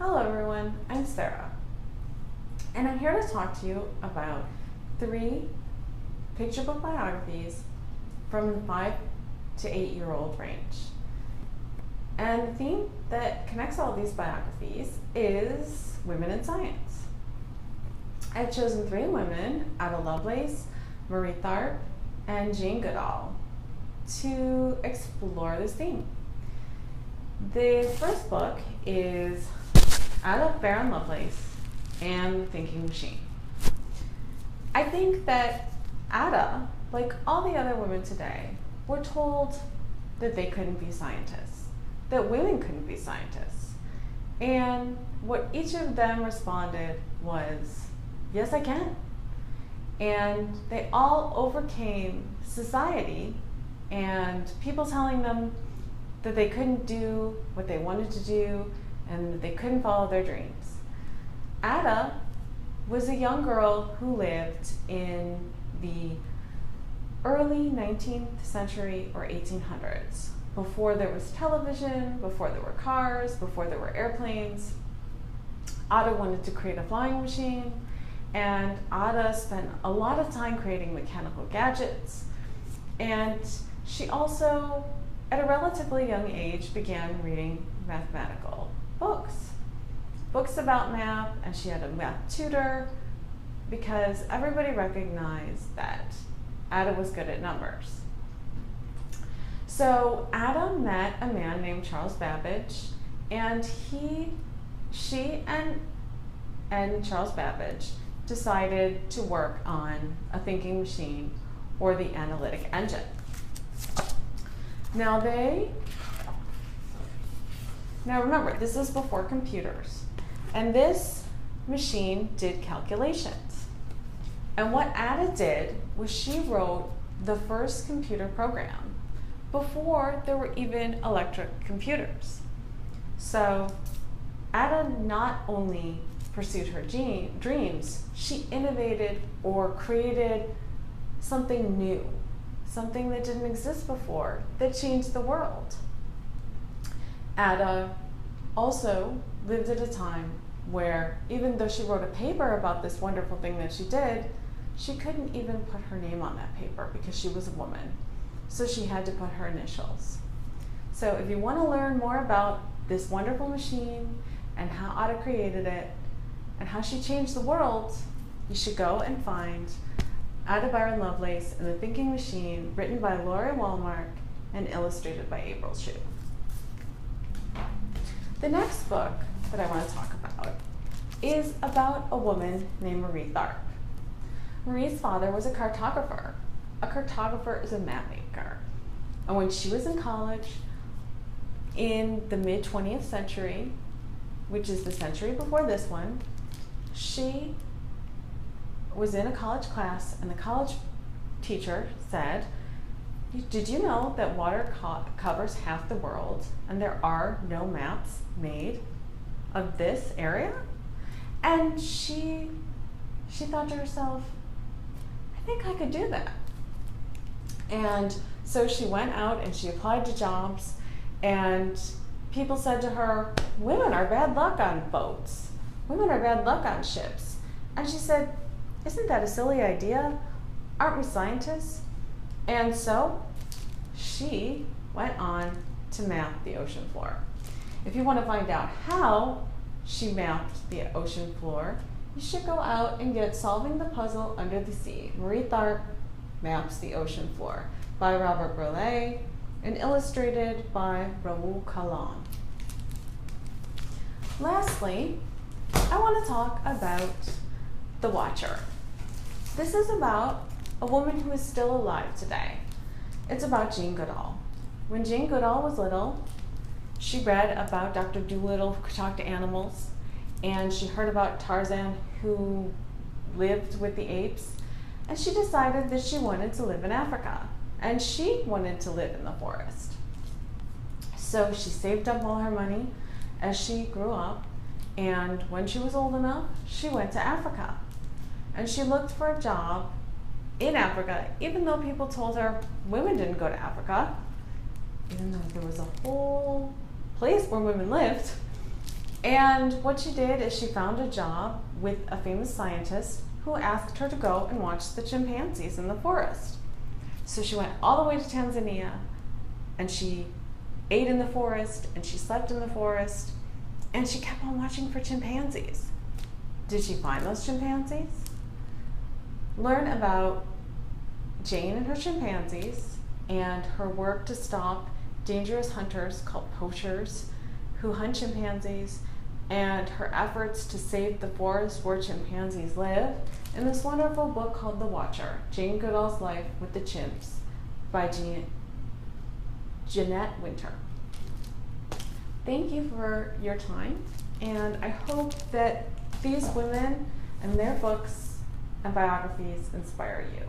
Hello everyone, I'm Sarah, and I'm here to talk to you about 3 picture book biographies from the 5 to 8-year-old range. And the theme that connects all these biographies is women in science. I've chosen 3 women, Ada Lovelace, Marie Tharp, and Jane Goodall, to explore this theme. The first book is Ada Baron Lovelace and the Thinking Machine. I think that Ada, like all the other women today, were told that they couldn't be scientists, that women couldn't be scientists. And what each of them responded was, yes, I can. And they all overcame society and people telling them that they couldn't do what they wanted to do and that they couldn't follow their dreams. Ada was a young girl who lived in the early 19th century or 1800s, before there was television, before there were cars, before there were airplanes. Ada wanted to create a flying machine, and Ada spent a lot of time creating mechanical gadgets, and she also, at a relatively young age, began reading mathematical books about math, and she had a math tutor because everybody recognized that Ada was good at numbers. So Ada met a man named Charles Babbage, and she and Charles Babbage decided to work on a thinking machine, or the analytic engine. Now remember, this is before computers, and this machine did calculations. And what Ada did was she wrote the first computer program before there were even electric computers. So Ada not only pursued her dreams, she innovated or created something new, something that didn't exist before, that changed the world. Ada also lived at a time where, even though she wrote a paper about this wonderful thing that she did, she couldn't even put her name on that paper because she was a woman. So she had to put her initials. So if you want to learn more about this wonderful machine and how Ada created it and how she changed the world, you should go and find Ada Baron Lovelace and the Thinking Machine, written by Laurie Walmark and illustrated by April Shue. The next book that I want to talk about is about a woman named Marie Tharp. Marie's father was a cartographer. A cartographer is a map maker. And when she was in college, in the mid-20th century, which is the century before this one, she was in a college class, and the college teacher said, "Did you know that water covers half the world and there are no maps made of this area?" And she thought to herself, I think I could do that. And so she went out and she applied to jobs, and people said to her, "Women are bad luck on boats. Women are bad luck on ships." And she said, "Isn't that a silly idea? Aren't we scientists?" And so she went on to map the ocean floor. If you want to find out how she mapped the ocean floor, you should go out and get Solving the Puzzle Under the Sea, Marie Tharp Maps the Ocean Floor, by Robert Burleigh and illustrated by Raoul Calon. Lastly, I want to talk about The Watcher. This is about a woman who is still alive today. It's about Jane Goodall. When Jane Goodall was little, she read about Dr. Dolittle, who could talk to animals, and she heard about Tarzan, who lived with the apes, and she decided that she wanted to live in Africa, and she wanted to live in the forest. So she saved up all her money as she grew up, and when she was old enough, she went to Africa. And she looked for a job in Africa, even though people told her women didn't go to Africa, even though there was a whole place where women lived. And what she did is she found a job with a famous scientist who asked her to go and watch the chimpanzees in the forest. So she went all the way to Tanzania, and she ate in the forest, and she slept in the forest, and she kept on watching for chimpanzees. Did she find those chimpanzees? Learn about Jane and her chimpanzees and her work to stop dangerous hunters called poachers who hunt chimpanzees, and her efforts to save the forest where chimpanzees live in this wonderful book called The Watcher, Jane Goodall's Life with the Chimps by Jeanette Winter. Thank you for your time, and I hope that these women and their books and biographies inspire you.